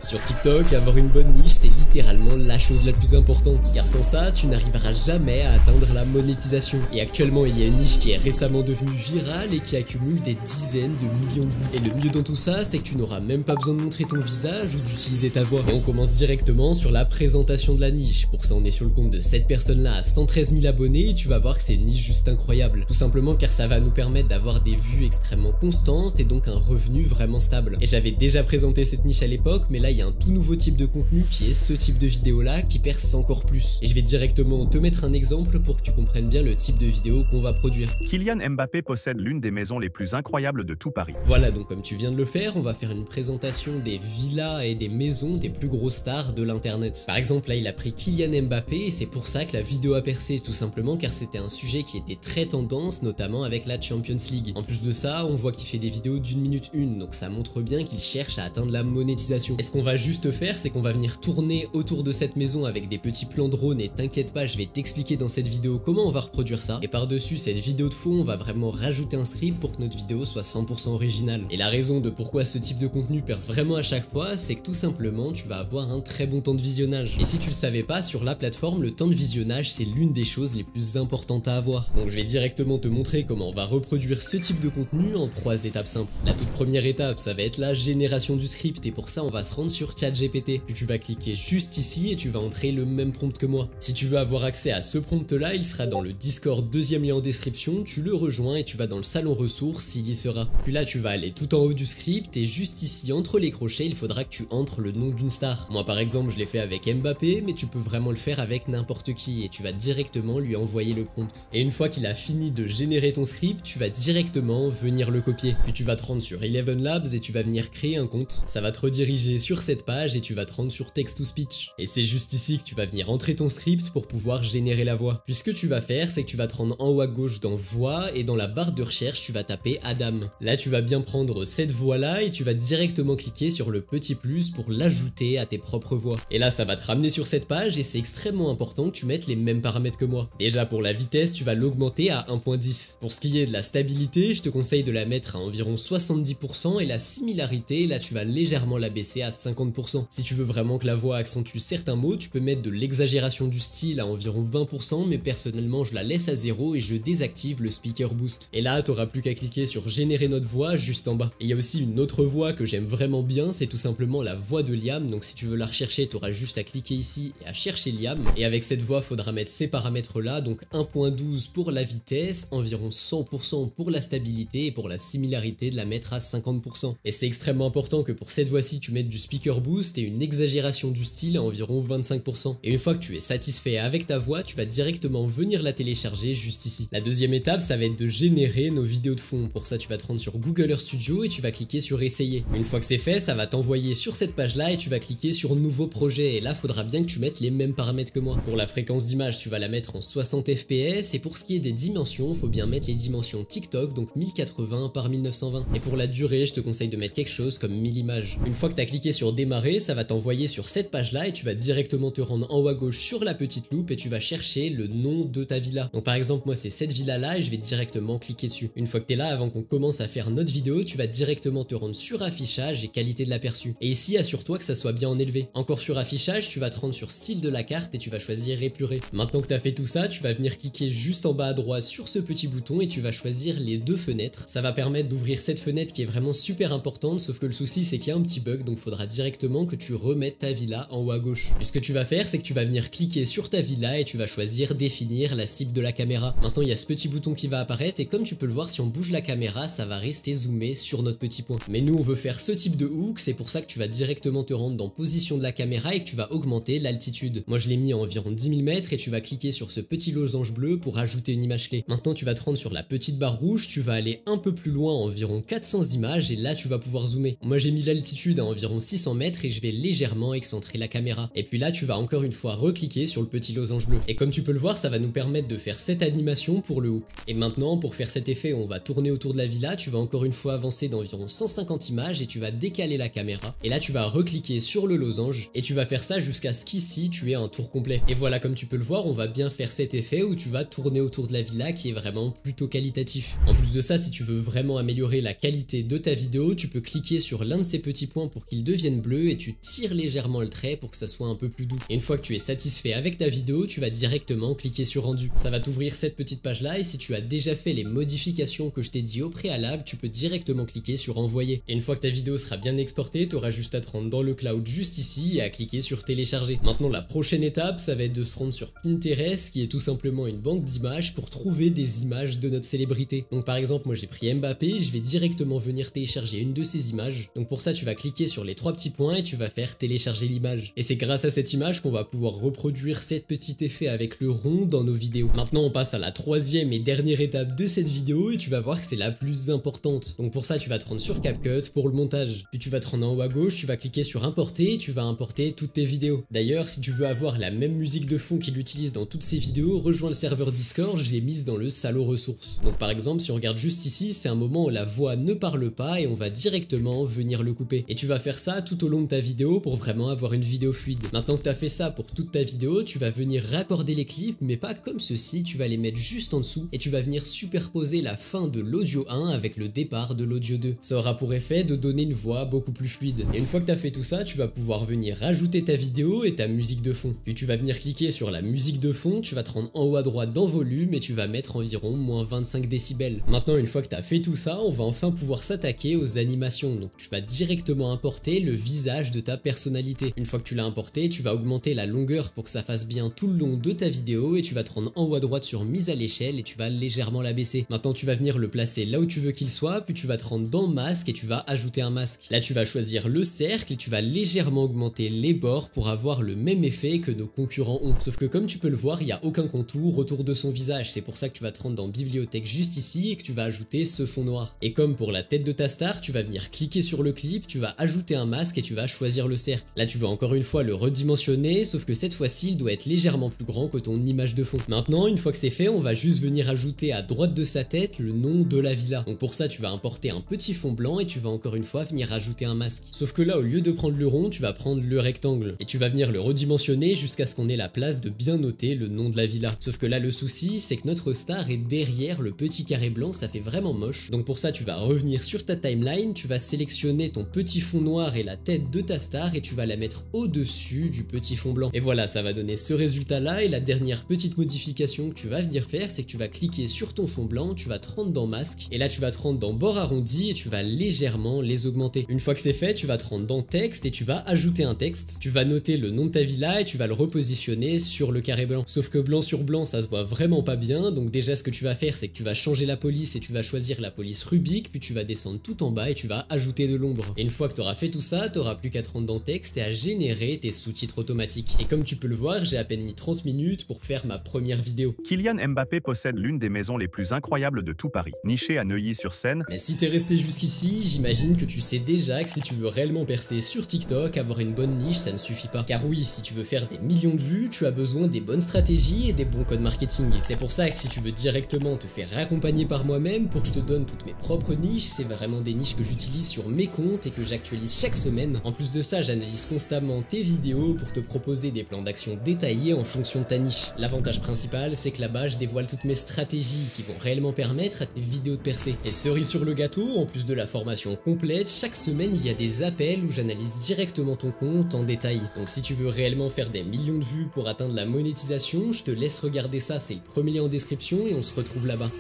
Sur TikTok, avoir une bonne niche, c'est littéralement la chose la plus importante. Car sans ça, tu n'arriveras jamais à atteindre la monétisation. Et actuellement, il y a une niche qui est récemment devenue virale et qui accumule des dizaines de millions de vues. Et le mieux dans tout ça, c'est que tu n'auras même pas besoin de montrer ton visage ou d'utiliser ta voix. Et on commence directement sur la présentation de la niche. Pour ça, on est sur le compte de cette personne-là à 113 000 abonnés et tu vas voir que c'est une niche juste incroyable. Tout simplement car ça va nous permettre d'avoir des vues extrêmement constantes et donc un revenu vraiment stable. Et j'avais déjà présenté cette niche à l'époque, mais là il y a un tout nouveau type de contenu qui est ce type de vidéo là qui perce encore plus. Et je vais directement te mettre un exemple pour que tu comprennes bien le type de vidéo qu'on va produire. Kylian Mbappé possède l'une des maisons les plus incroyables de tout Paris. Voilà, donc comme tu viens de le faire, on va faire une présentation des villas et des maisons des plus grosses stars de l'internet. Par exemple là il a pris Kylian Mbappé et c'est pour ça que la vidéo a percé, tout simplement car c'était un sujet qui était très tendance, notamment avec la Champions League. En plus de ça, on voit qu'il fait des vidéos d'1 minute 1, donc ça montre bien qu'il cherche à atteindre la monétisation. Et ce qu'on va juste faire, c'est qu'on va venir tourner autour de cette maison avec des petits plans drone et t'inquiète pas, je vais t'expliquer dans cette vidéo comment on va reproduire ça. Et par-dessus cette vidéo de fond, on va vraiment rajouter un script pour que notre vidéo soit 100% originale. Et la raison de pourquoi ce type de contenu perce vraiment à chaque fois, c'est que tout simplement, tu vas avoir un très bon temps de visionnage. Et si tu le savais pas, sur la plateforme, le temps de visionnage, c'est l'une des choses les plus importantes à avoir. Donc je vais directement te montrer comment on va reproduire ce type de contenu en 3 étapes simples. La toute première étape, ça va être la génération du script et pour ça on va se rendre sur ChatGPT. Puis tu vas cliquer juste ici et tu vas entrer le même prompt que moi. Si tu veux avoir accès à ce prompt là, il sera dans le Discord, deuxième lien en description, tu le rejoins et tu vas dans le salon ressources, il y sera. Puis là tu vas aller tout en haut du script et juste ici entre les crochets, il faudra que tu entres le nom d'une star. Moi par exemple je l'ai fait avec Mbappé, mais tu peux vraiment le faire avec n'importe qui et tu vas directement lui envoyer le prompt. Et une fois qu'il a fini de générer ton script, tu vas directement venir le copier. Puis tu vas te rendre sur Eleven Labs et tu vas venir créer un compte. Ça va te rediriger sur cette page et tu vas te rendre sur Text to Speech. Et c'est juste ici que tu vas venir entrer ton script pour pouvoir générer la voix. Puis ce que tu vas faire, c'est que tu vas te rendre en haut à gauche dans voix et dans la barre de recherche, tu vas taper Adam. Là, tu vas bien prendre cette voix-là et tu vas directement cliquer sur le petit plus pour l'ajouter à tes propres voix. Et là, ça va te ramener sur cette page et c'est extrêmement important que tu mettes les mêmes paramètres que moi. Déjà pour la vitesse, tu vas l'augmenter à 1.10. Pour ce qui est de la stabilité, je te conseille de la mettre à environ 70% et la similarité, là tu vas légèrement la baisser à 50%. Si tu veux vraiment que la voix accentue certains mots, tu peux mettre de l'exagération du style à environ 20%, mais personnellement je la laisse à 0 et je désactive le speaker boost. Et là, t'auras plus qu'à cliquer sur générer notre voix juste en bas. Et il y a aussi une autre voix que j'aime vraiment bien, c'est tout simplement la voix de Liam. Donc si tu veux la rechercher, t'auras juste à cliquer ici et à chercher Liam. Et avec cette voix, faudra mettre ces paramètres là, donc 1.12 pour la vitesse, environ 100% pour la stabilité et pour la similarité de la mettre à 50%. Et c'est extrêmement important que pour cette voix-ci tu mettes du speaker boost et une exagération du style à environ 25%. Et une fois que tu es satisfait avec ta voix, tu vas directement venir la télécharger juste ici. La deuxième étape, ça va être de générer nos vidéos de fond. Pour ça, tu vas te rendre sur Google Earth Studio et tu vas cliquer sur essayer. Une fois que c'est fait, ça va t'envoyer sur cette page-là et tu vas cliquer sur nouveau projet. Et là, faudra bien que tu mettes les mêmes paramètres que moi. Pour la fréquence d'image, tu vas la mettre en 60 fps et pour ce qui est des dimensions, faut bien mettre les dimensions TikTok, donc 1080 par 1920. Et pour la durée, je te conseille de mettre quelque chose comme 1000 images. Une fois que tu as cliqué sur démarrer, ça va t'envoyer sur cette page-là et tu vas directement te rendre en haut à gauche sur la petite loupe et tu vas chercher le nom de ta villa. Donc par exemple, moi c'est cette villa-là et je vais directement cliquer dessus. Une fois que tu es là, avant qu'on commence à faire notre vidéo, tu vas directement te rendre sur affichage et qualité de l'aperçu. Et ici, assure-toi que ça soit bien en élevé. Encore sur affichage, tu vas te rendre sur style de la carte et tu vas choisir épuré. Maintenant que tu as fait tout ça, tu vas venir cliquer juste en bas à droite sur ce petit bouton et tu vas choisir les deux fenêtres. Ça va permettre d'ouvrir cette fenêtre qui est vraiment super importante, sauf que le souci c'est qu'il y a un petit bug, donc il faudra directement que tu remettes ta villa en haut à gauche. Puis ce que tu vas faire, c'est que tu vas venir cliquer sur ta villa et tu vas choisir définir la cible de la caméra. Maintenant il y a ce petit bouton qui va apparaître et comme tu peux le voir, si on bouge la caméra, ça va rester zoomé sur notre petit point. Mais nous on veut faire ce type de hook, c'est pour ça que tu vas directement te rendre dans position de la caméra et que tu vas augmenter l'altitude. Moi je l'ai mis à environ 10 000 mètres et tu vas cliquer sur ce petit losange bleu pour ajouter une image clé. Maintenant tu vas te rendre sur la petite barre rouge, tu vas aller un peu plus loin, environ 400 images et là tu vas pouvoir zoomer. Moi j'ai mis l'altitude à environ 600 mètres et je vais légèrement excentrer la caméra. Et puis là tu vas encore une fois recliquer sur le petit losange bleu. Et comme tu peux le voir, ça va nous permettre de faire cette animation pour le hook. Et maintenant pour faire cet effet, on va tourner autour de la villa, tu vas encore une fois avancer d'environ 150 images et tu vas décaler la caméra. Et là tu vas recliquer sur le losange et tu vas faire ça jusqu'à ce qu'ici tu aies un tour complet. Et voilà, comme tu peux le voir, on va bien faire cet effet où tu vas tourner autour de la villa qui est vraiment plutôt qualitatif. En plus de ça, si tu veux vraiment améliorer la qualité de ta vidéo, tu peux cliquer sur l'un de ces petits points pour qu'il devienne chaîne bleue et tu tires légèrement le trait pour que ça soit un peu plus doux. Et une fois que tu es satisfait avec ta vidéo, tu vas directement cliquer sur rendu. Ça va t'ouvrir cette petite page là et si tu as déjà fait les modifications que je t'ai dit au préalable, tu peux directement cliquer sur envoyer. Et une fois que ta vidéo sera bien exportée, tu auras juste à te rendre dans le cloud juste ici et à cliquer sur télécharger. Maintenant la prochaine étape, ça va être de se rendre sur Pinterest qui est tout simplement une banque d'images pour trouver des images de notre célébrité. Donc par exemple moi j'ai pris Mbappé, je vais directement venir télécharger une de ces images. Donc pour ça tu vas cliquer sur les trois petits points et tu vas faire télécharger l'image. Et c'est grâce à cette image qu'on va pouvoir reproduire cet petit effet avec le rond dans nos vidéos. Maintenant on passe à la troisième et dernière étape de cette vidéo et tu vas voir que c'est la plus importante. Donc pour ça tu vas te rendre sur CapCut pour le montage. Puis tu vas te rendre en haut à gauche, tu vas cliquer sur importer et tu vas importer toutes tes vidéos. D'ailleurs si tu veux avoir la même musique de fond qu'il utilise dans toutes ses vidéos, rejoins le serveur Discord, je l'ai mise dans le salaud ressources. Donc par exemple si on regarde juste ici, c'est un moment où la voix ne parle pas et on va directement venir le couper. Et tu vas faire ça tout au long de ta vidéo pour vraiment avoir une vidéo fluide. Maintenant que tu as fait ça pour toute ta vidéo, tu vas venir raccorder les clips mais pas comme ceci, tu vas les mettre juste en dessous et tu vas venir superposer la fin de l'audio 1 avec le départ de l'audio 2. Ça aura pour effet de donner une voix beaucoup plus fluide. Et une fois que tu as fait tout ça, tu vas pouvoir venir rajouter ta vidéo et ta musique de fond. Puis tu vas venir cliquer sur la musique de fond, tu vas te rendre en haut à droite dans volume et tu vas mettre environ moins 25 décibels. Maintenant une fois que tu as fait tout ça, on va enfin pouvoir s'attaquer aux animations. Donc tu vas directement importer le visage de ta personnalité. Une fois que tu l'as importé, tu vas augmenter la longueur pour que ça fasse bien tout le long de ta vidéo et tu vas te rendre en haut à droite sur mise à l'échelle et tu vas légèrement la baisser. Maintenant tu vas venir le placer là où tu veux qu'il soit, puis tu vas te rendre dans masque et tu vas ajouter un masque. Là tu vas choisir le cercle et tu vas légèrement augmenter les bords pour avoir le même effet que nos concurrents ont. Sauf que comme tu peux le voir, il n'y a aucun contour autour de son visage. C'est pour ça que tu vas te rendre dans bibliothèque juste ici et que tu vas ajouter ce fond noir. Et comme pour la tête de ta star, tu vas venir cliquer sur le clip, tu vas ajouter un masque et tu vas choisir le cercle. Là tu vas encore une fois le redimensionner, sauf que cette fois-ci il doit être légèrement plus grand que ton image de fond. Maintenant une fois que c'est fait, on va juste venir ajouter à droite de sa tête le nom de la villa. Donc pour ça tu vas importer un petit fond blanc et tu vas encore une fois venir ajouter un masque. Sauf que là au lieu de prendre le rond, tu vas prendre le rectangle et tu vas venir le redimensionner jusqu'à ce qu'on ait la place de bien noter le nom de la villa. Sauf que là le souci c'est que notre star est derrière le petit carré blanc, ça fait vraiment moche. Donc pour ça tu vas revenir sur ta timeline, tu vas sélectionner ton petit fond noir et la tête de ta star et tu vas la mettre au-dessus du petit fond blanc. Et voilà, ça va donner ce résultat là. Et la dernière petite modification que tu vas venir faire, c'est que tu vas cliquer sur ton fond blanc, tu vas te rendre dans masque et là tu vas te rendre dans bord arrondi et tu vas légèrement les augmenter. Une fois que c'est fait, tu vas te rendre dans texte et tu vas ajouter un texte. Tu vas noter le nom de ta villa et tu vas le repositionner sur le carré blanc. Sauf que blanc sur blanc ça se voit vraiment pas bien, donc déjà ce que tu vas faire c'est que tu vas changer la police et tu vas choisir la police Rubik, puis tu vas descendre tout en bas et tu vas ajouter de l'ombre. Et une fois que tu auras fait tout ça, tu n'auras plus qu'à te rendre dans texte et à générer tes sous-titres automatiques. Et comme tu peux le voir, j'ai à peine mis 30 minutes pour faire ma première vidéo. Kylian Mbappé possède l'une des maisons les plus incroyables de tout Paris, nichée à Neuilly-sur-Seine. Mais si t'es resté jusqu'ici, j'imagine que tu sais déjà que si tu veux réellement percer sur TikTok, avoir une bonne niche, ça ne suffit pas. Car oui, si tu veux faire des millions de vues, tu as besoin des bonnes stratégies et des bons codes marketing. C'est pour ça que si tu veux directement te faire accompagner par moi-même pour que je te donne toutes mes propres niches, c'est vraiment des niches que j'utilise sur mes comptes et que j'actualise chaque semaine. En plus de ça, j'analyse constamment tes vidéos pour te proposer des plans d'action détaillés en fonction de ta niche. L'avantage principal, c'est que là-bas, je dévoile toutes mes stratégies qui vont réellement permettre à tes vidéos de percer. Et cerise sur le gâteau, en plus de la formation complète, chaque semaine, il y a des appels où j'analyse directement ton compte en détail. Donc si tu veux réellement faire des millions de vues pour atteindre la monétisation, je te laisse regarder ça, c'est le premier lien en description et on se retrouve là-bas.